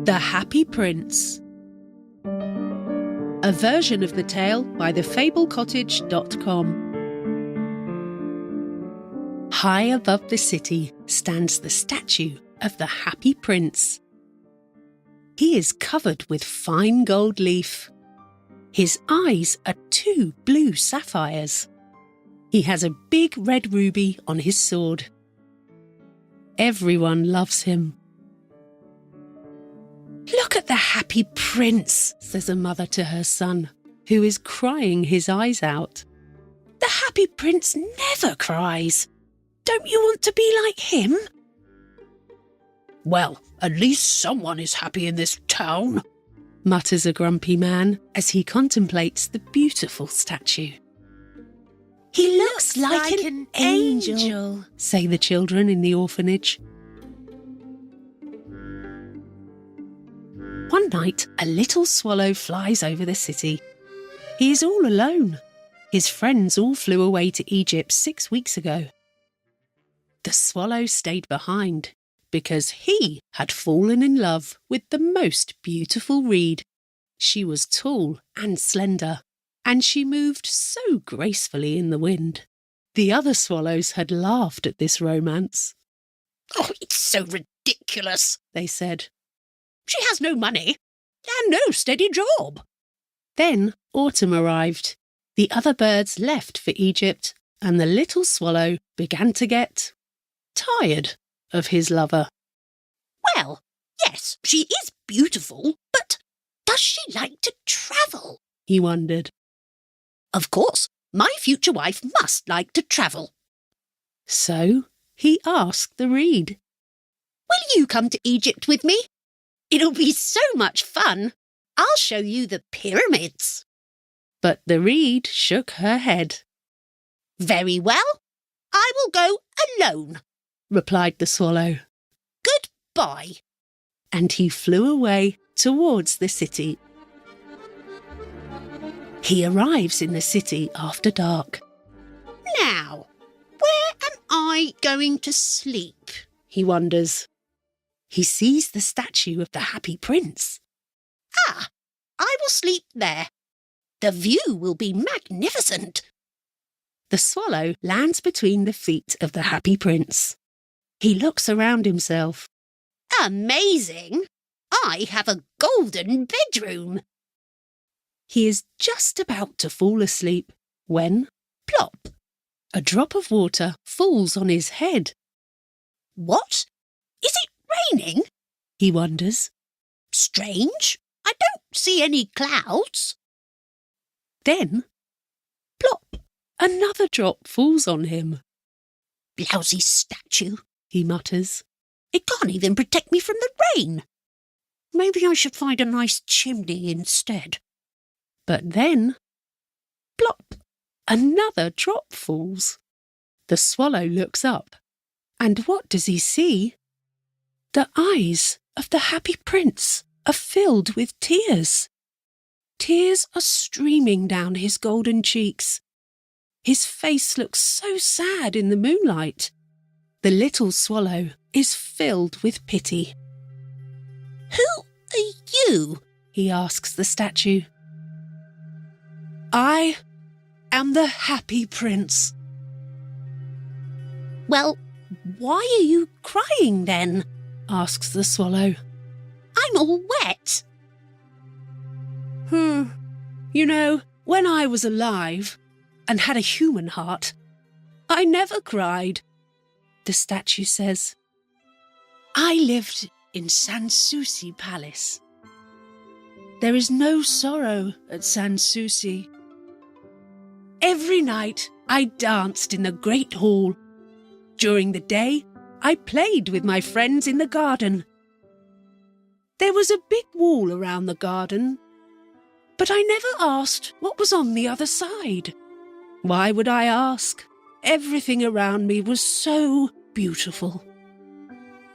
The Happy Prince. A version of the tale by thefablecottage.com. High above the city stands the statue of the Happy Prince. He is covered with fine gold leaf. His eyes are 2 blue sapphires. He has a big red ruby on his sword. Everyone loves him. "Look at the Happy Prince," says a mother to her son, who is crying his eyes out. "The Happy Prince never cries. Don't you want to be like him?" "Well, at least someone is happy in this town," mutters a grumpy man as he contemplates the beautiful statue. "He looks like an angel," say the children in the orphanage. One night, a little swallow flies over the city. He is all alone. His friends all flew away to Egypt 6 weeks ago. The swallow stayed behind because he had fallen in love with the most beautiful reed. She was tall and slender, and she moved so gracefully in the wind. The other swallows had laughed at this romance. "Oh, it's so ridiculous," they said. "She has no money and no steady job." Then autumn arrived. The other birds left for Egypt, and the little swallow began to get tired of his lover. "Well, yes, she is beautiful, but does she like to travel?" he wondered. "Of course, my future wife must like to travel." So he asked the reed, "Will you come to Egypt with me? It'll be so much fun. I'll show you the pyramids." But the reed shook her head. "Very well, I will go alone," replied the swallow. "Goodbye." And he flew away towards the city. He arrives in the city after dark. "Now, where am I going to sleep?" he wonders. He sees the statue of the Happy Prince. "Ah, I will sleep there. The view will be magnificent." The swallow lands between the feet of the Happy Prince. He looks around himself. "Amazing! I have a golden bedroom." He is just about to fall asleep when, plop, a drop of water falls on his head. "What? Is it raining?" he wonders. "Strange. I don't see any clouds." Then, plop, another drop falls on him. "Lousy statue," he mutters. "It can't even protect me from the rain. Maybe I should find a nice chimney instead." But then, plop, another drop falls. The swallow looks up, and what does he see? The eyes of the Happy Prince are filled with tears. Tears are streaming down his golden cheeks. His face looks so sad in the moonlight. The little swallow is filled with pity. "Who are you?" he asks the statue. "I am the Happy Prince." "Well, why are you crying then?" asks the swallow. "I'm all wet." You know, when I was alive and had a human heart, I never cried," the statue says. "I lived in Sanssouci Palace. There is no sorrow at Sanssouci. Every night I danced in the great hall. During the day, I played with my friends in the garden. There was a big wall around the garden, but I never asked what was on the other side. Why would I ask? Everything around me was so beautiful.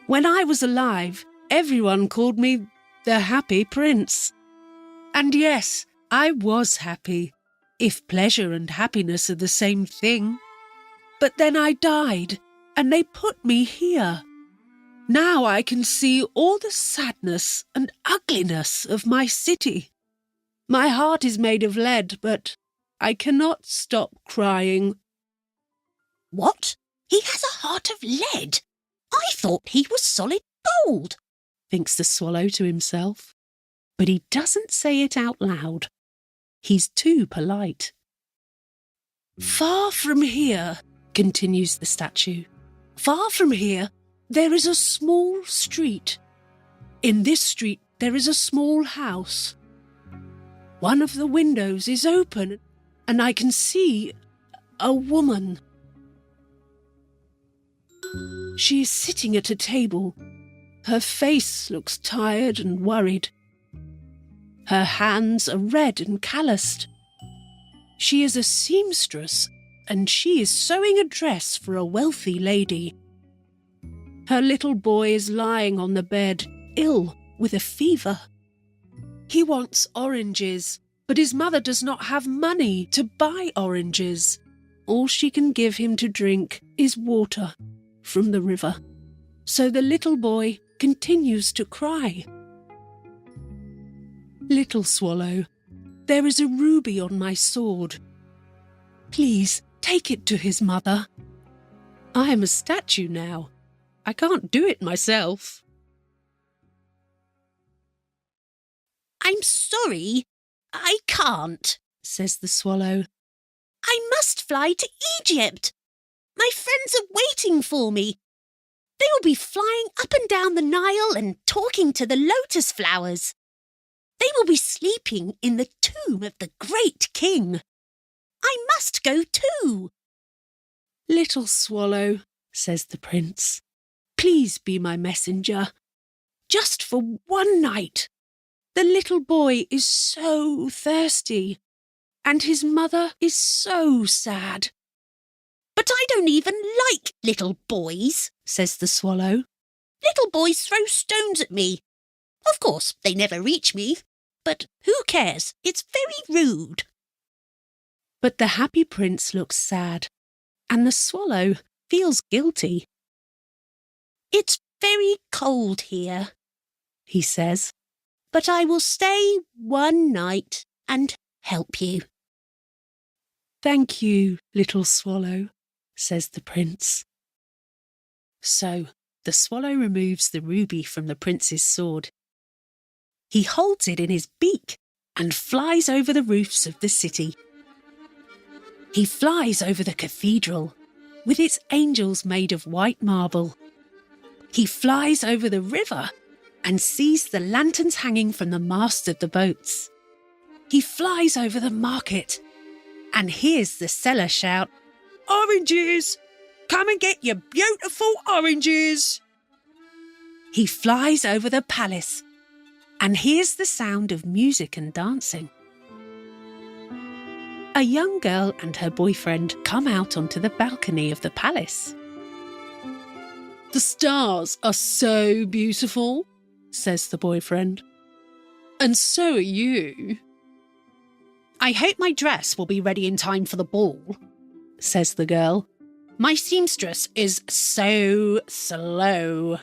When I was alive, everyone called me the Happy Prince. And yes, I was happy, if pleasure and happiness are the same thing. But then I died, and they put me here. Now I can see all the sadness and ugliness of my city. My heart is made of lead, but I cannot stop crying. What? He has a heart of lead? I thought he was solid gold, thinks the swallow to himself. But he doesn't say it out loud. He's too polite. Far from here, continues the statue, far from here, there is a small street. In this street, there is a small house. One of the windows is open, and I can see a woman. She is sitting at a table. Her face looks tired and worried. Her hands are red and calloused. She is a seamstress, and she is sewing a dress for a wealthy lady. Her little boy is lying on the bed, ill with a fever. He wants oranges, but his mother does not have money to buy oranges. All she can give him to drink is water from the river. So the little boy continues to cry. Little swallow, there is a ruby on my sword. Please take it to his mother. I am a statue now. I can't do it myself. I'm sorry, I can't, says the swallow. I must fly to Egypt. My friends are waiting for me. They will be flying up and down the Nile and talking to the lotus flowers. They will be sleeping in the tomb of the great king. I must go too. Little swallow, says the prince, please be my messenger. Just for one night. The little boy is so thirsty, and his mother is so sad. But I don't even like little boys, says the swallow. Little boys throw stones at me. Of course, they never reach me, but who cares? It's very rude. But the happy prince looks sad, and the swallow feels guilty. It's very cold here, he says, but I will stay one night and help you. Thank you, little swallow, says the prince. So the swallow removes the ruby from the prince's sword. He holds it in his beak and flies over the roofs of the city. He flies over the cathedral with its angels made of white marble. He flies over the river and sees the lanterns hanging from the masts of the boats. He flies over the market and hears the seller shout, "Oranges! Come and get your beautiful oranges!" He flies over the palace and hears the sound of music and dancing. A young girl and her boyfriend come out onto the balcony of the palace. "The stars are so beautiful," says the boyfriend. "And so are you." "I hope my dress will be ready in time for the ball," says the girl. "My seamstress is so slow."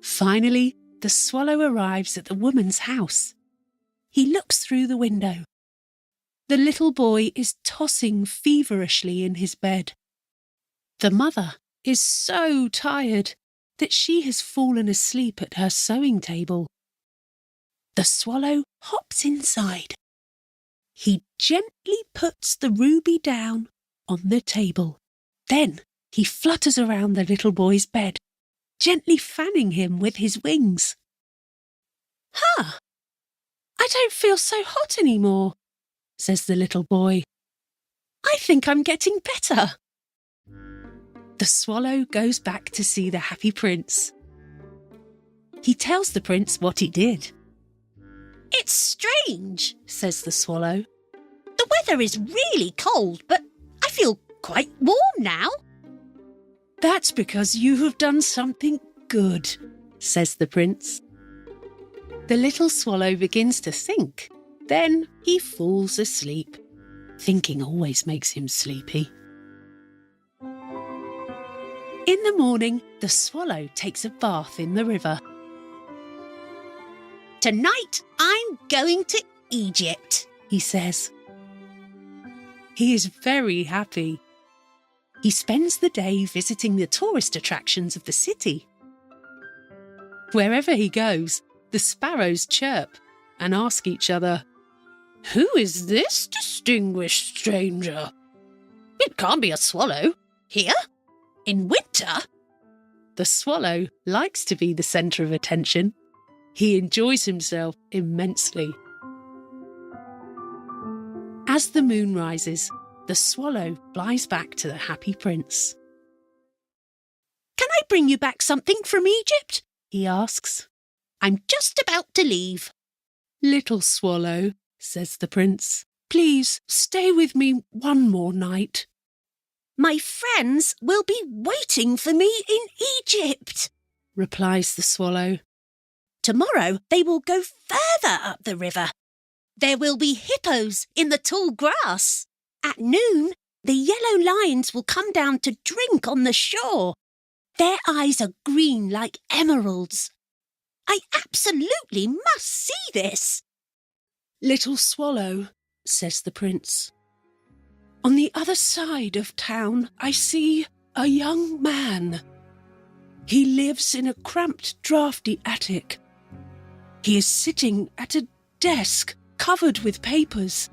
Finally, the swallow arrives at the woman's house. He looks through the window. The little boy is tossing feverishly in his bed. The mother is so tired that she has fallen asleep at her sewing table. The swallow hops inside. He gently puts the ruby down on the table. Then he flutters around the little boy's bed, gently fanning him with his wings. "Huh! I don't feel so hot anymore," says the little boy. "I think I'm getting better." The swallow goes back to see the happy prince. He tells the prince what he did. "It's strange," says the swallow. "The weather is really cold, but I feel quite warm now." "That's because you have done something good," says the prince. The little swallow begins to think. Then he falls asleep. Thinking always makes him sleepy. In the morning, the swallow takes a bath in the river. Tonight, I'm going to Egypt, he says. He is very happy. He spends the day visiting the tourist attractions of the city. Wherever he goes, the sparrows chirp and ask each other, "Who is this distinguished stranger? It can't be a swallow. Here? In winter? The swallow likes to be the centre of attention. He enjoys himself immensely. As the moon rises, the swallow flies back to the happy prince. Can I bring you back something from Egypt? He asks. I'm just about to leave. Little swallow, says the prince, please stay with me one more night. My friends will be waiting for me in Egypt, replies the swallow. Tomorrow they will go further up the river. There will be hippos in the tall grass. At noon, the yellow lions will come down to drink on the shore. Their eyes are green like emeralds. I absolutely must see this. Little swallow, says the prince. On the other side of town, I see a young man. He lives in a cramped, draughty attic. He is sitting at a desk covered with papers.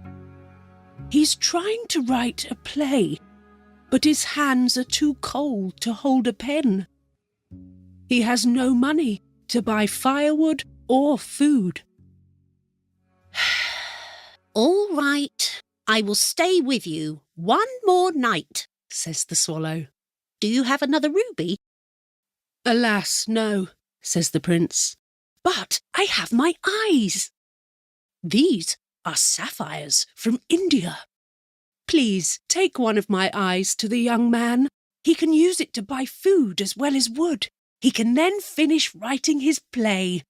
He's trying to write a play, but his hands are too cold to hold a pen. He has no money to buy firewood or food. All right, I will stay with you one more night, says the swallow. Do you have another ruby? Alas, no, says the prince. But I have my eyes. These are sapphires from India. Please take one of my eyes to the young man. He can use it to buy food as well as wood. He can then finish writing his play.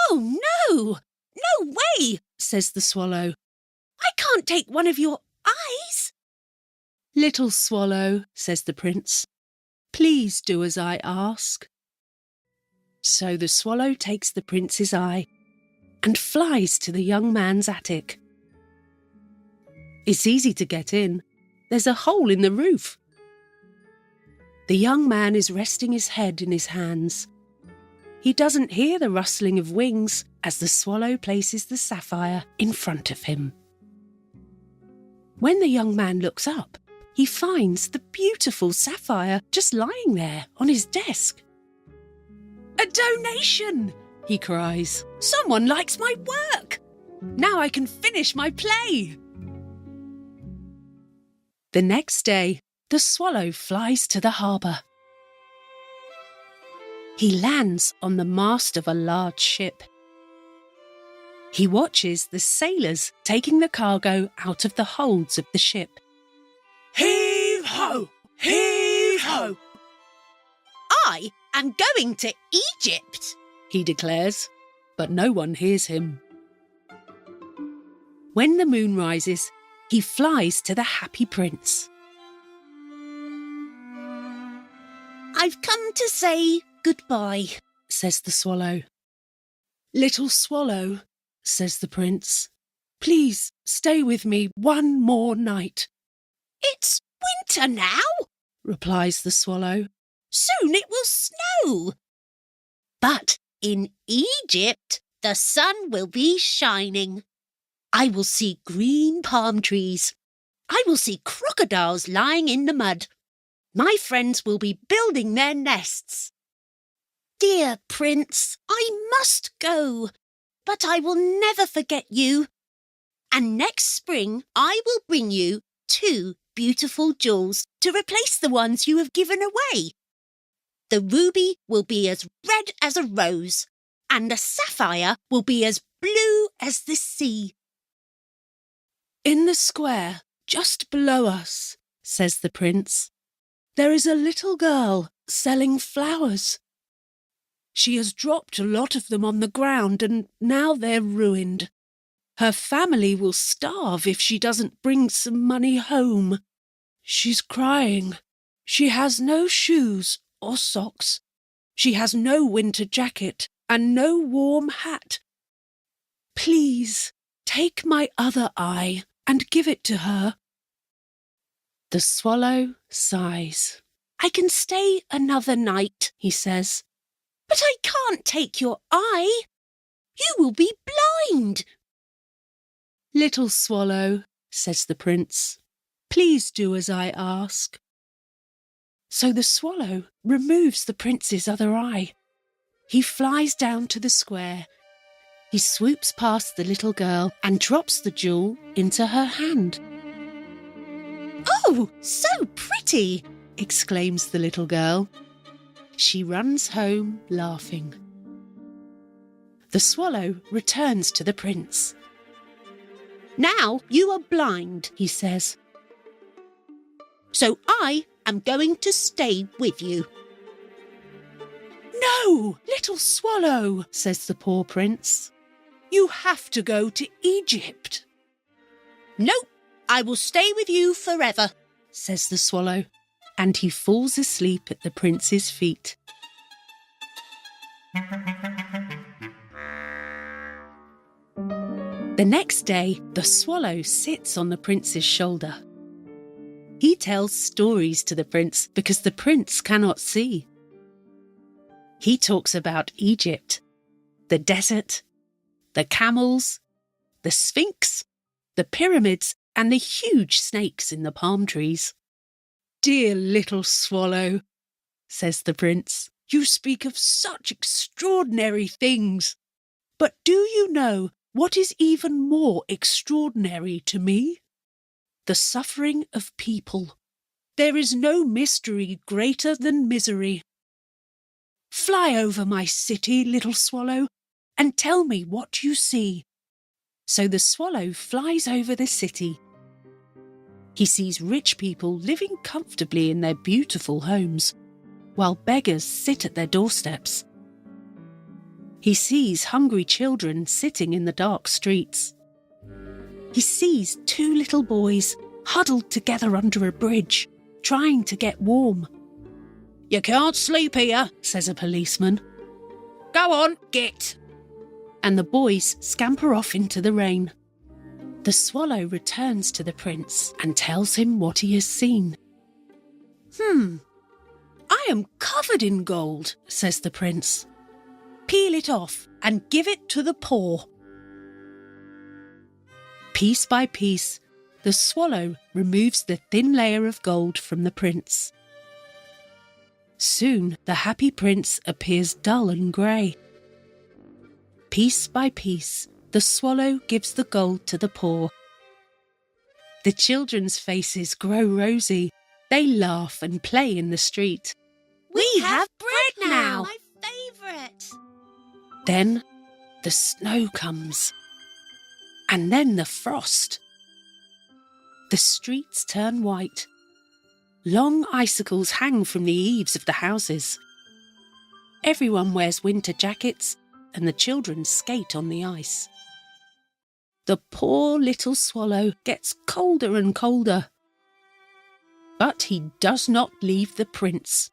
Oh, no! No way, says the swallow. I can't take one of your eyes. Little swallow, says the prince, please do as I ask. So the swallow takes the prince's eye and flies to the young man's attic. It's easy to get in. There's a hole in the roof. The young man is resting his head in his hands. He doesn't hear the rustling of wings as the swallow places the sapphire in front of him. When the young man looks up, he finds the beautiful sapphire just lying there on his desk. A donation, he cries. Someone likes my work. Now I can finish my play. The next day, the swallow flies to the harbour. He lands on the mast of a large ship. He watches the sailors taking the cargo out of the holds of the ship. Heave ho! Heave ho! I am going to Egypt, he declares, but no one hears him. When the moon rises, he flies to the happy prince. I've come to say goodbye, says the swallow. Little swallow, says the prince, please stay with me one more night. It's winter now, replies the swallow. Soon it will snow. But in Egypt, the sun will be shining. I will see green palm trees. I will see crocodiles lying in the mud. My friends will be building their nests. Dear Prince, I must go, but I will never forget you. And next spring I will bring you 2 beautiful jewels to replace the ones you have given away. The ruby will be as red as a rose, and the sapphire will be as blue as the sea. In the square, just below us, says the prince, there is a little girl selling flowers. She has dropped a lot of them on the ground and now they're ruined. Her family will starve if she doesn't bring some money home. She's crying. She has no shoes or socks. She has no winter jacket and no warm hat. Please take my other eye and give it to her." The swallow sighs. "I can stay another night," he says. "But I can't take your eye. You will be blind." "Little swallow," says the prince, "please do as I ask." So the swallow removes the prince's other eye. He flies down to the square. He swoops past the little girl and drops the jewel into her hand. "Oh, so pretty!" exclaims the little girl. She runs home laughing. The swallow returns to the prince. "Now you are blind," he says. "So I am going to stay with you." "No, little swallow," says the poor prince. "You have to go to Egypt." "No, I will stay with you forever," says the swallow, and he falls asleep at the prince's feet. The next day, the swallow sits on the prince's shoulder. He tells stories to the prince because the prince cannot see. He talks about Egypt, the desert, the camels, the Sphinx, the pyramids, and the huge snakes in the palm trees. "Dear little swallow," says the prince, "you speak of such extraordinary things. But do you know what is even more extraordinary to me? The suffering of people. There is no mystery greater than misery. Fly over my city, little swallow, and tell me what you see." So the swallow flies over the city. He sees rich people living comfortably in their beautiful homes, while beggars sit at their doorsteps. He sees hungry children sitting in the dark streets. He sees 2 little boys huddled together under a bridge, trying to get warm. "You can't sleep here," says a policeman. "Go on, get." And the boys scamper off into the rain. The swallow returns to the prince and tells him what he has seen. "I am covered in gold," says the prince. "Peel it off and give it to the poor." Piece by piece, the swallow removes the thin layer of gold from the prince. Soon the happy prince appears dull and grey. Piece by piece, the swallow gives the gold to the poor. The children's faces grow rosy. They laugh and play in the street. We have bread now! My favourite! Then the snow comes. And then the frost. The streets turn white. Long icicles hang from the eaves of the houses. Everyone wears winter jackets, and the children skate on the ice. The poor little swallow gets colder and colder. But he does not leave the prince.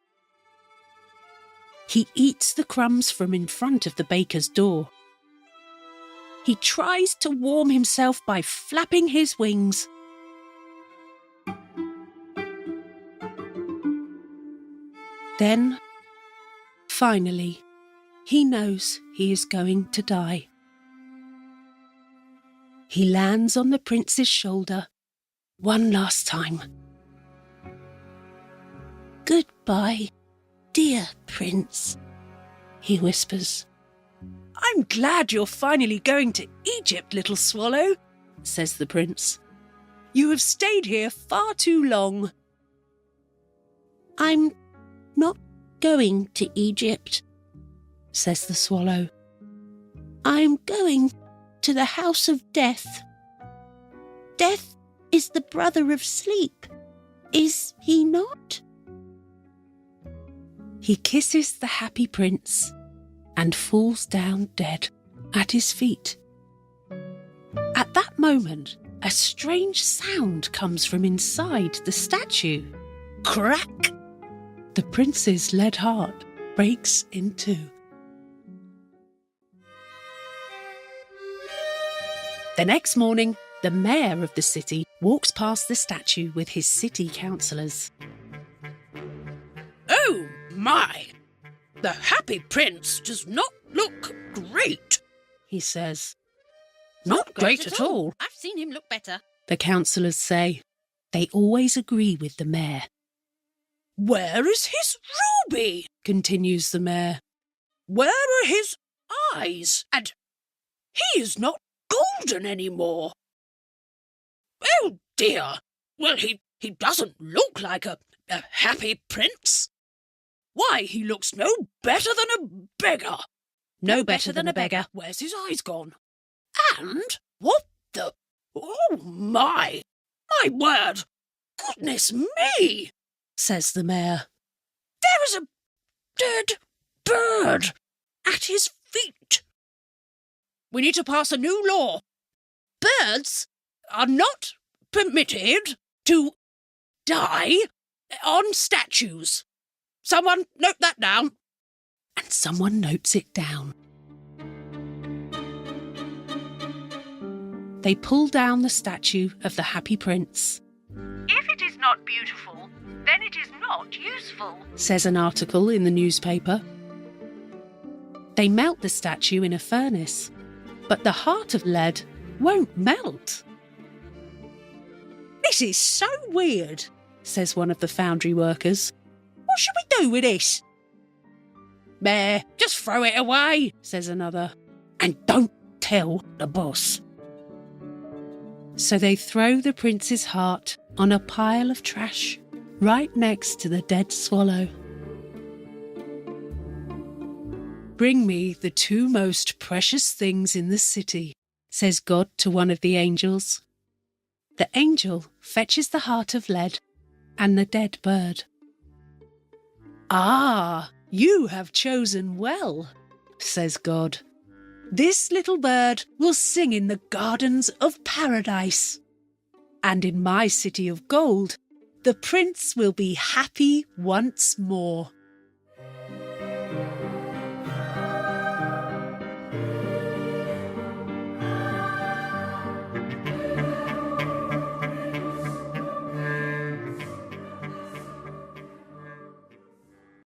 He eats the crumbs from in front of the baker's door. He tries to warm himself by flapping his wings. Then, finally, he knows he is going to die. He lands on the prince's shoulder one last time. "Goodbye, dear prince," he whispers. "I'm glad you're finally going to Egypt, little swallow," says the prince. "You have stayed here far too long." "I'm not going to Egypt," says the swallow. "I'm going to the house of death. Death is the brother of sleep, is he not?" He kisses the happy prince and falls down dead at his feet. At that moment, a strange sound comes from inside the statue. Crack! The prince's lead heart breaks in two. The next morning, the mayor of the city walks past the statue with his city councillors. Oh, my! The Happy Prince does not look great, He says. Not great at all. I've seen him look better. The councillors say. They always agree with the mayor. Where is his ruby? Continues the mayor. Where are his eyes? And he is not golden anymore. Oh, dear. Well, he doesn't look like a happy prince. Why, he looks no better than a beggar. No better than a beggar. Where's his eyes gone? And what the... Oh, my word. Goodness me, Says the mayor. there is a dead bird at his feet. We need to pass a new law. Birds are not permitted to die on statues. Someone note that down. And someone notes it down. They pull down the statue of the Happy Prince, If it is not beautiful, then it is not useful. says an article in the newspaper. They melt the statue in a furnace, but the heart of lead won't melt, This is so weird. says one of the foundry workers. What should we do with this? Mayor, just throw it away, Says another. and don't tell the boss. So they throw the prince's heart on a pile of trash right next to the dead swallow. Bring me the two most precious things in the city, says God to one of the angels. The angel fetches the heart of lead and the dead bird. Ah, you have chosen well, says God. This little bird will sing in the gardens of paradise. And in my city of gold, the prince will be happy once more.